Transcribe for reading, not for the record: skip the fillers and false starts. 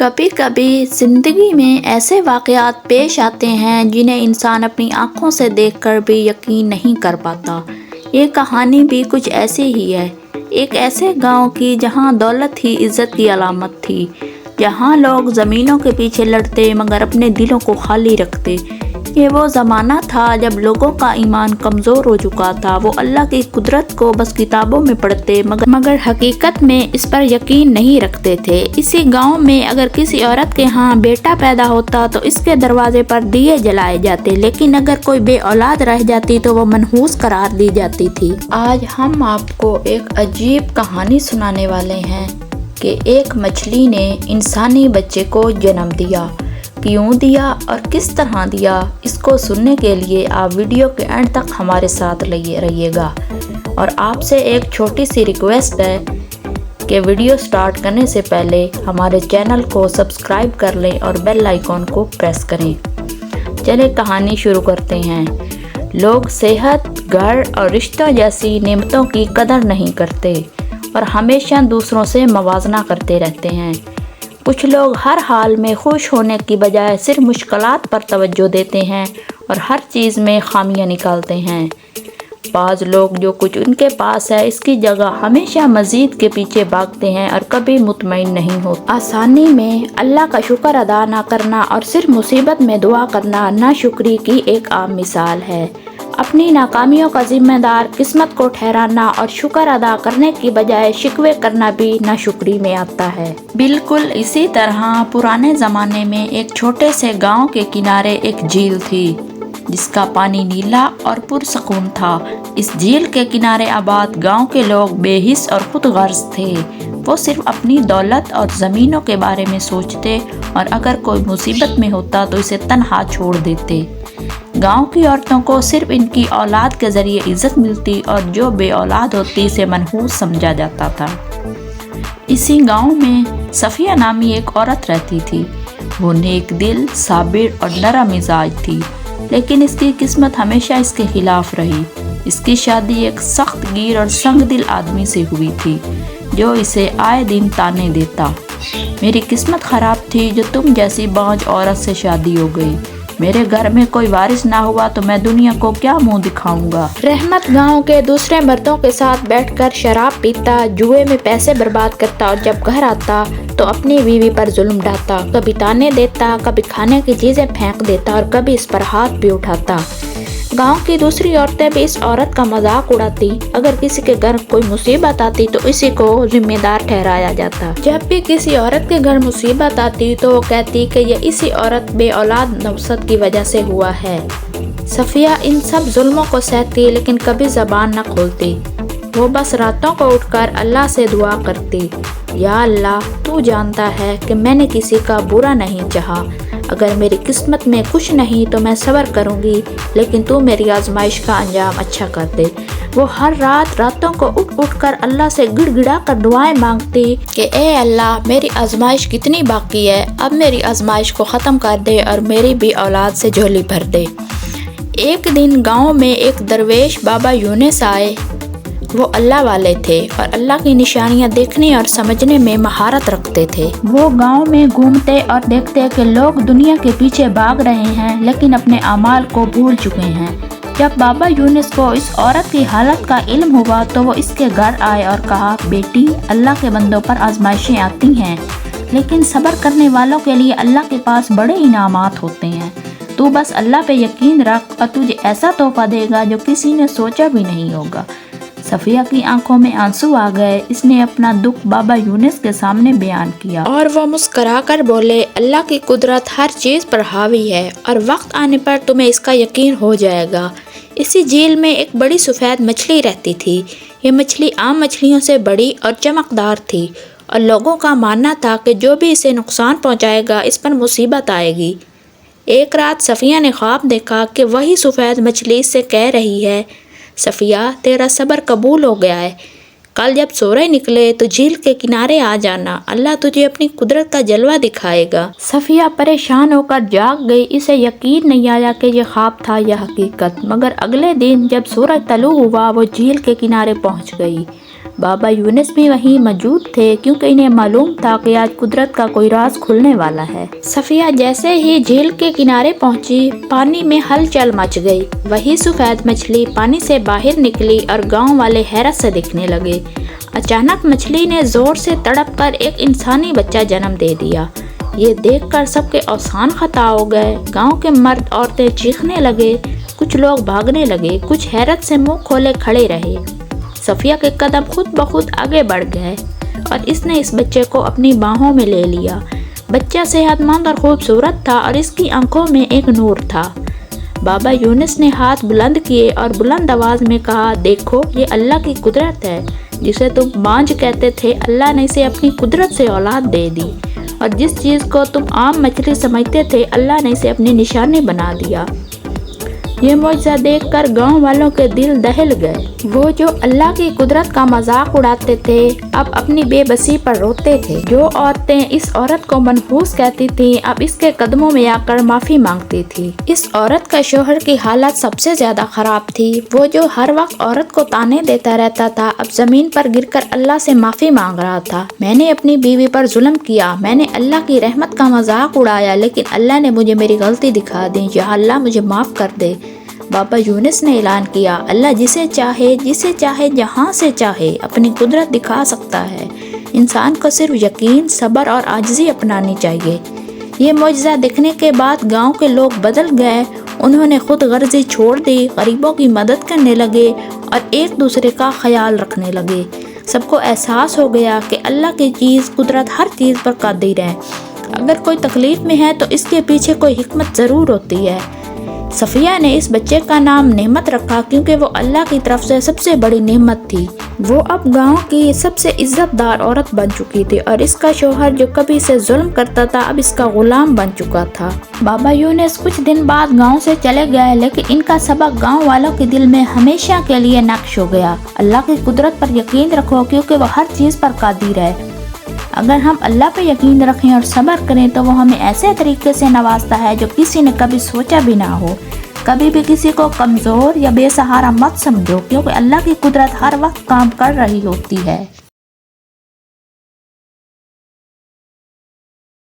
کبھی کبھی زندگی میں ایسے واقعات پیش آتے ہیں جنہیں انسان اپنی آنکھوں سے دیکھ کر بھی یقین نہیں کر پاتا۔ یہ کہانی بھی کچھ ایسی ہی ہے، ایک ایسے گاؤں کی جہاں دولت ہی عزت کی علامت تھی، جہاں لوگ زمینوں کے پیچھے لڑتے مگر اپنے دلوں کو خالی رکھتے۔ یہ وہ زمانہ تھا جب لوگوں کا ایمان کمزور ہو چکا تھا، وہ اللہ کی قدرت کو بس کتابوں میں پڑھتے مگر حقیقت میں اس پر یقین نہیں رکھتے تھے۔ اسی گاؤں میں اگر کسی عورت کے ہاں بیٹا پیدا ہوتا تو اس کے دروازے پر دیے جلائے جاتے، لیکن اگر کوئی بے اولاد رہ جاتی تو وہ منحوس قرار دی جاتی تھی۔ آج ہم آپ کو ایک عجیب کہانی سنانے والے ہیں کہ ایک مچھلی نے انسانی بچے کو جنم دیا۔ کیوں دیا اور کس طرح دیا، اس کو سننے کے لیے آپ ویڈیو کے اینڈ تک ہمارے ساتھ رہیے گا۔ اور آپ سے ایک چھوٹی سی ریکویسٹ ہے کہ ویڈیو سٹارٹ کرنے سے پہلے ہمارے چینل کو سبسکرائب کر لیں اور بیل آئیکن کو پریس کریں۔ چلیں کہانی شروع کرتے ہیں۔ لوگ صحت، گھر اور رشتوں جیسی نعمتوں کی قدر نہیں کرتے اور ہمیشہ دوسروں سے موازنہ کرتے رہتے ہیں۔ کچھ لوگ ہر حال میں خوش ہونے کی بجائے صرف مشکلات پر توجہ دیتے ہیں اور ہر چیز میں خامیاں نکالتے ہیں۔ بعض لوگ جو کچھ ان کے پاس ہے اس کی جگہ ہمیشہ مزید کے پیچھے بھاگتے ہیں اور کبھی مطمئن نہیں ہوتے۔ آسانی میں اللہ کا شکر ادا نہ کرنا اور صرف مصیبت میں دعا کرنا ناشکری کی ایک عام مثال ہے۔ اپنی ناکامیوں کا ذمہ دار قسمت کو ٹھہرانا اور شکر ادا کرنے کی بجائے شکوے کرنا بھی ناشکری میں آتا ہے۔ بالکل اسی طرح پرانے زمانے میں ایک چھوٹے سے گاؤں کے کنارے ایک جھیل تھی جس کا پانی نیلا اور پرسکون تھا۔ اس جھیل کے کنارے آباد گاؤں کے لوگ بے حس اور خود غرض تھے۔ وہ صرف اپنی دولت اور زمینوں کے بارے میں سوچتے اور اگر کوئی مصیبت میں ہوتا تو اسے تنہا چھوڑ دیتے۔ گاؤں کی عورتوں کو صرف ان کی اولاد کے ذریعے عزت ملتی اور جو بے اولاد ہوتی اسے منحوس سمجھا جاتا تھا۔ اسی گاؤں میں صفیہ نامی ایک عورت رہتی تھی۔ وہ نیک دل، صابر اور نرم مزاج تھی، لیکن اس کی قسمت ہمیشہ اس کے خلاف رہی۔ اس کی شادی ایک سخت گیر اور سنگ دل آدمی سے ہوئی تھی جو اسے آئے دن تانے دیتا۔ میری قسمت خراب تھی جو تم جیسی بانجھ عورت سے شادی ہو گئی۔ میرے گھر میں کوئی وارث نہ ہوا تو میں دنیا کو کیا منہ دکھاؤں گا۔ رحمت گاؤں کے دوسرے مردوں کے ساتھ بیٹھ کر شراب پیتا، جوئے میں پیسے برباد کرتا اور جب گھر آتا تو اپنی بیوی پر ظلم ڈھاتا، کبھی تانے دیتا، کبھی کھانے کی چیزیں پھینک دیتا اور کبھی اس پر ہاتھ بھی اٹھاتا۔ گاؤں کی دوسری عورتیں بھی اس عورت کا مذاق اڑاتی۔ اگر کسی کے گھر کوئی مصیبت آتی تو اسی کو ذمہ دار ٹھہرایا جاتا۔ جب بھی کسی عورت کے گھر مصیبت آتی تو وہ کہتی کہ یہ اسی عورت بے اولاد نوست کی وجہ سے ہوا ہے۔ صفیہ ان سب ظلموں کو سہتی لیکن کبھی زبان نہ کھولتی۔ وہ بس راتوں کو اٹھ کر اللہ سے دعا کرتی، یا اللہ تو جانتا ہے کہ میں نے کسی کا برا نہیں چاہا، اگر میری قسمت میں کچھ نہیں تو میں صبر کروں گی، لیکن تو میری آزمائش کا انجام اچھا کر دے۔ وہ ہر راتوں کو اٹھ کر اللہ سے گڑ گڑا کر دعائیں مانگتی کہ اے اللہ میری آزمائش کتنی باقی ہے، اب میری آزمائش کو ختم کر دے اور میری بھی اولاد سے جھولی بھر دے۔ ایک دن گاؤں میں ایک درویش بابا یونس آئے۔ وہ اللہ والے تھے اور اللہ کی نشانیاں دیکھنے اور سمجھنے میں مہارت رکھتے تھے۔ وہ گاؤں میں گھومتے اور دیکھتے کہ لوگ دنیا کے پیچھے بھاگ رہے ہیں لیکن اپنے اعمال کو بھول چکے ہیں۔ جب بابا یونس کو اس عورت کی حالت کا علم ہوا تو وہ اس کے گھر آئے اور کہا، بیٹی اللہ کے بندوں پر آزمائشیں آتی ہیں لیکن صبر کرنے والوں کے لیے اللہ کے پاس بڑے انعامات ہوتے ہیں۔ تو بس اللہ پہ یقین رکھ اور تجھے ایسا تحفہ دے گا جو کسی نے سوچا بھی نہیں ہوگا۔ صفیہ کی آنکھوں میں آنسو آ گئے۔ اس نے اپنا دکھ بابا یونس کے سامنے بیان کیا اور وہ مسکرا کر بولے، اللہ کی قدرت ہر چیز پر حاوی ہے اور وقت آنے پر تمہیں اس کا یقین ہو جائے گا۔ اسی جھیل میں ایک بڑی سفید مچھلی رہتی تھی۔ یہ مچھلی عام مچھلیوں سے بڑی اور چمکدار تھی اور لوگوں کا ماننا تھا کہ جو بھی اسے نقصان پہنچائے گا اس پر مصیبت آئے گی۔ ایک رات صفیہ نے خواب دیکھا کہ وہی سفید مچھلی اس سے کہہ رہی ہے، صفیہ تیرا صبر قبول ہو گیا ہے، کل جب سورج نکلے تو جھیل کے کنارے آ جانا، اللہ تجھے اپنی قدرت کا جلوہ دکھائے گا۔ صفیہ پریشان ہو کر جاگ گئی۔ اسے یقین نہیں آیا کہ یہ خواب تھا یا حقیقت، مگر اگلے دن جب سورج طلوع ہوا وہ جھیل کے کنارے پہنچ گئی۔ بابا یونس بھی وہیں موجود تھے کیونکہ انہیں معلوم تھا کہ آج قدرت کا کوئی راز کھلنے والا ہے۔ صفیہ جیسے ہی جھیل کے کنارے پہنچی، پانی میں ہلچل مچ گئی۔ وہی سفید مچھلی پانی سے باہر نکلی اور گاؤں والے حیرت سے دیکھنے لگے۔ اچانک مچھلی نے زور سے تڑپ کر ایک انسانی بچہ جنم دے دیا۔ یہ دیکھ کر سب کے اوزان خطا ہو گئے۔ گاؤں کے مرد عورتیں چیخنے لگے، کچھ لوگ بھاگنے لگے، کچھ حیرت سے منہ کھولے کھڑے رہے۔ صفیہ کے قدم خود بخود آگے بڑھ گئے اور اس نے اس بچے کو اپنی باہوں میں لے لیا۔ بچہ صحت مند اور خوبصورت تھا اور اس کی آنکھوں میں ایک نور تھا۔ بابا یونس نے ہاتھ بلند کیے اور بلند آواز میں کہا، دیکھو یہ اللہ کی قدرت ہے، جسے تم بانجھ کہتے تھے اللہ نے اسے اپنی قدرت سے اولاد دے دی، اور جس چیز کو تم عام مچھلی سمجھتے تھے اللہ نے اسے اپنی نشانی بنا دیا۔ یہ معجزہ دیکھ کر گاؤں والوں کے دل دہل گئے۔ وہ جو اللہ کی قدرت کا مذاق اڑاتے تھے اب اپنی بے بسی پر روتے تھے۔ جو عورتیں اس عورت کو منحوس کہتی تھیں اب اس کے قدموں میں آ کر معافی مانگتی تھی۔ اس عورت کا شوہر کی حالت سب سے زیادہ خراب تھی۔ وہ جو ہر وقت عورت کو طعنے دیتا رہتا تھا اب زمین پر گر کر اللہ سے معافی مانگ رہا تھا۔ میں نے اپنی بیوی پر ظلم کیا، میں نے اللہ کی رحمت کا مذاق اڑایا، لیکن اللہ نے مجھے میری غلطی دکھا دی، یا اللہ مجھے معاف کر دے۔ بابا یونس نے اعلان کیا، اللہ جسے چاہے جہاں سے چاہے اپنی قدرت دکھا سکتا ہے۔ انسان کو صرف یقین، صبر اور عاجزی اپنانی چاہیے۔ یہ معجزہ دیکھنے کے بعد گاؤں کے لوگ بدل گئے۔ انہوں نے خود غرضی چھوڑ دی، غریبوں کی مدد کرنے لگے اور ایک دوسرے کا خیال رکھنے لگے۔ سب کو احساس ہو گیا کہ اللہ کی چیز قدرت ہر چیز پر قادر ہے۔ اگر کوئی تکلیف میں ہے تو اس کے پیچھے کوئی حکمت ضرور ہوتی ہے۔ صفیہ نے اس بچے کا نام نعمت رکھا کیونکہ وہ اللہ کی طرف سے سب سے بڑی نعمت تھی۔ وہ اب گاؤں کی سب سے عزت دار عورت بن چکی تھی اور اس کا شوہر جو کبھی اسے ظلم کرتا تھا اب اس کا غلام بن چکا تھا۔ بابا یونس کچھ دن بعد گاؤں سے چلے گئے، لیکن ان کا سبق گاؤں والوں کے دل میں ہمیشہ کے لیے نقش ہو گیا۔ اللہ کی قدرت پر یقین رکھو کیونکہ وہ ہر چیز پر قادر ہے۔ اگر ہم اللہ پہ یقین رکھیں اور صبر کریں تو وہ ہمیں ایسے طریقے سے نوازتا ہے جو کسی نے کبھی سوچا بھی نہ ہو۔ کبھی بھی کسی کو کمزور یا بے سہارا مت سمجھو کیونکہ اللہ کی قدرت ہر وقت کام کر رہی ہوتی ہے۔